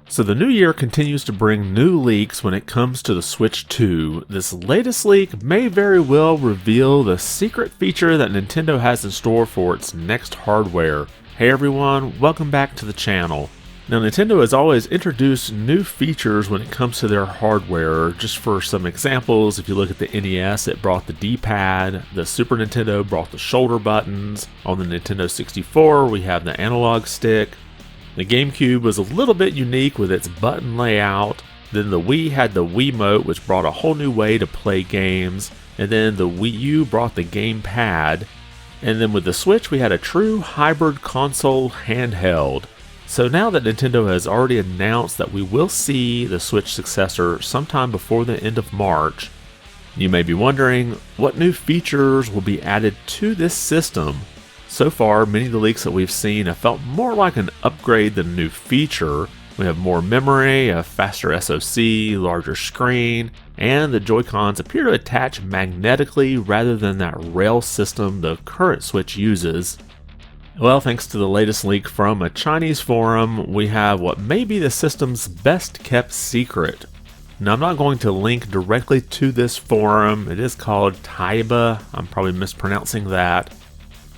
So the new year continues to bring new leaks when it comes to the Switch 2. This latest leak may very well reveal the secret feature that Nintendo has in store for its next hardware. Hey everyone, welcome back to the channel. Now Nintendo has always introduced new features when it comes to their hardware. Just for some examples, if you look at the NES, it brought the D-pad, the Super Nintendo brought the shoulder buttons, on the Nintendo 64 we have the analog stick. The GameCube was a little bit unique with its button layout. Then the Wii had the Wiimote, which brought a whole new way to play games. And then the Wii U brought the gamepad. And then with the Switch, we had a true hybrid console handheld. So now that Nintendo has already announced that we will see the Switch successor sometime before the end of March, you may be wondering what new features will be added to this system. So far, many of the leaks that we've seen have felt more like an upgrade than a new feature. We have more memory, a faster SoC, larger screen, and the Joy-Cons appear to attach magnetically rather than that rail system the current Switch uses. Well, thanks to the latest leak from a Chinese forum, we have what may be the system's best kept secret. Now, I'm not going to link directly to this forum. It is called Taiba. I'm probably mispronouncing that.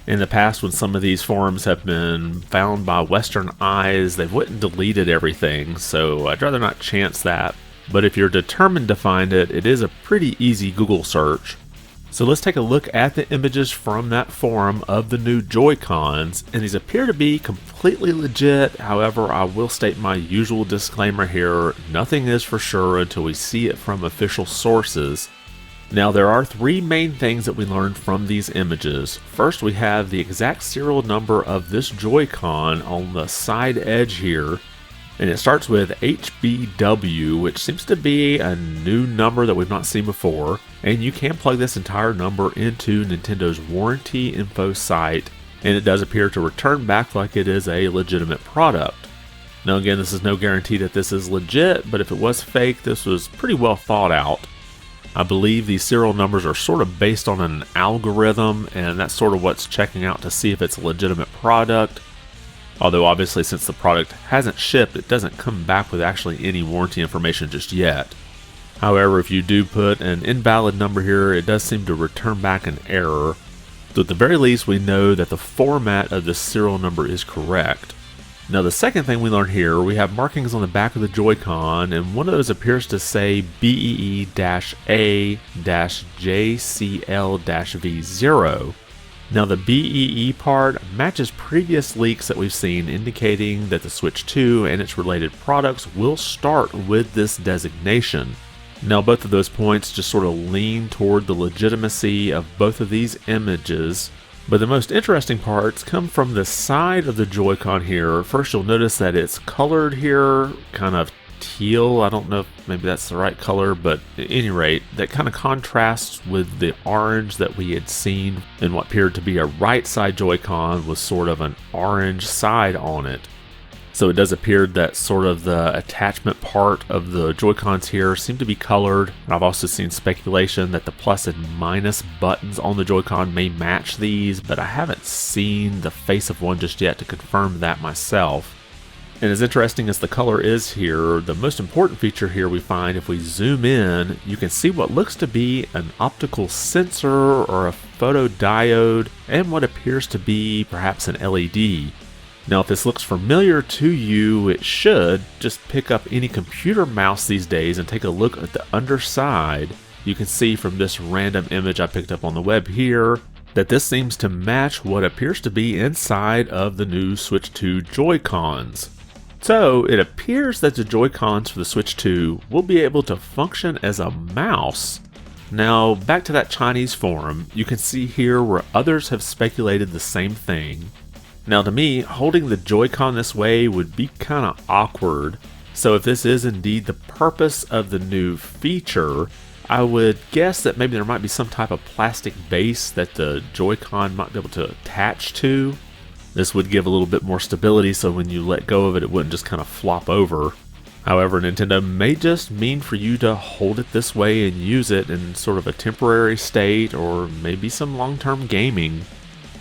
In the past, when some of these forums have been found by Western eyes, they've went and deleted everything, so I'd rather not chance that. But if you're determined to find it, it is a pretty easy Google search. So let's take a look at the images from that forum of the new Joy-Cons, and these appear to be completely legit. However, I will state my usual disclaimer here, nothing is for sure until we see it from official sources. Now there are three main things that we learned from these images. First, we have the exact serial number of this Joy-Con on the side edge here, and it starts with HBW, which seems to be a new number that we've not seen before, and you can plug this entire number into Nintendo's warranty info site, and it does appear to return back like it is a legitimate product. Now again, this is no guarantee that this is legit, but if it was fake, this was pretty well thought out. I believe these serial numbers are sort of based on an algorithm, and that's sort of what's checking out to see if it's a legitimate product. Although obviously since the product hasn't shipped, it doesn't come back with actually any warranty information just yet. However, if you do put an invalid number here, it does seem to return back an error. So at the very least, we know that the format of this serial number is correct. Now the second thing we learned here, we have markings on the back of the Joy-Con, and one of those appears to say BEE-A-JCL-V0. Now the BEE part matches previous leaks that we've seen indicating that the Switch 2 and its related products will start with this designation. Now both of those points just sort of lean toward the legitimacy of both of these images. But the most interesting parts come from the side of the Joy-Con here. First, you'll notice that it's colored here, kind of teal. I don't know if maybe that's the right color, but at any rate, that kind of contrasts with the orange that we had seen in what appeared to be a right side Joy-Con with sort of an orange side on it. So it does appear that sort of the attachment part of the Joy-Cons here seem to be colored. And I've also seen speculation that the plus and minus buttons on the Joy-Con may match these, but I haven't seen the face of one just yet to confirm that myself. And as interesting as the color is here, the most important feature here we find, if we zoom in, you can see what looks to be an optical sensor or a photodiode and what appears to be perhaps an LED. Now if this looks familiar to you, it should. Just pick up any computer mouse these days and take a look at the underside. You can see from this random image I picked up on the web here that this seems to match what appears to be inside of the new Switch 2 Joy-Cons. So it appears that the Joy-Cons for the Switch 2 will be able to function as a mouse. Now back to that Chinese forum, you can see here where others have speculated the same thing. Now to me, holding the Joy-Con this way would be kind of awkward. So if this is indeed the purpose of the new feature, I would guess that maybe there might be some type of plastic base that the Joy-Con might be able to attach to. This would give a little bit more stability so when you let go of it, it wouldn't just kind of flop over. However, Nintendo may just mean for you to hold it this way and use it in sort of a temporary state or maybe some long-term gaming.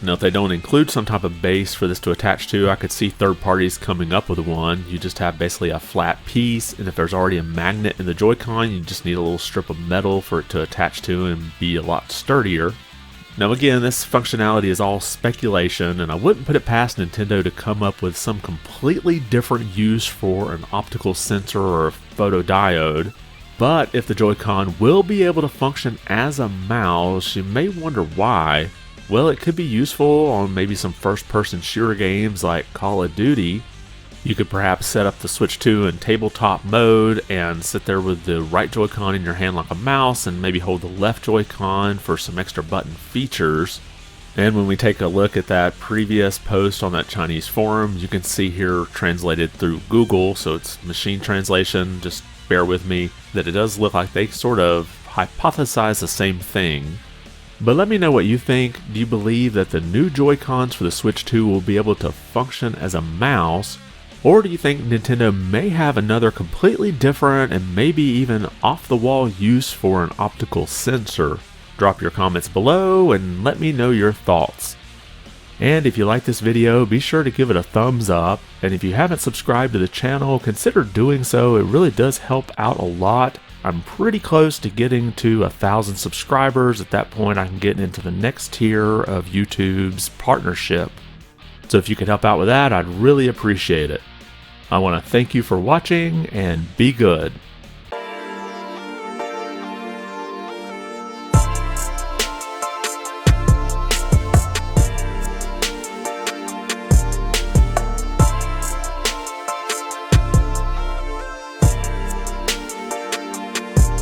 Now, if they don't include some type of base for this to attach to, I could see third parties coming up with one. You just have basically a flat piece, and if there's already a magnet in the Joy-Con, you just need a little strip of metal for it to attach to and be a lot sturdier. Now again, this functionality is all speculation, and I wouldn't put it past Nintendo to come up with some completely different use for an optical sensor or a photodiode. But if the Joy-Con will be able to function as a mouse, you may wonder why. Well, it could be useful on maybe some first-person shooter games like Call of Duty. You could perhaps set up the Switch 2 in tabletop mode and sit there with the right Joy-Con in your hand like a mouse and maybe hold the left Joy-Con for some extra button features. And when we take a look at that previous post on that Chinese forum, you can see here translated through Google, so it's machine translation, just bear with me, that it does look like they sort of hypothesize the same thing. But let me know what you think. Do you believe that the new Joy-Cons for the Switch 2 will be able to function as a mouse? Or do you think Nintendo may have another completely different and maybe even off-the-wall use for an optical sensor? Drop your comments below and let me know your thoughts. And if you like this video, be sure to give it a thumbs up. And if you haven't subscribed to the channel, consider doing so. It really does help out a lot. I'm pretty close to getting to 1,000 subscribers. At that point, I can get into the next tier of YouTube's partnership. So if you could help out with that, I'd really appreciate it. I want to thank you for watching and be good.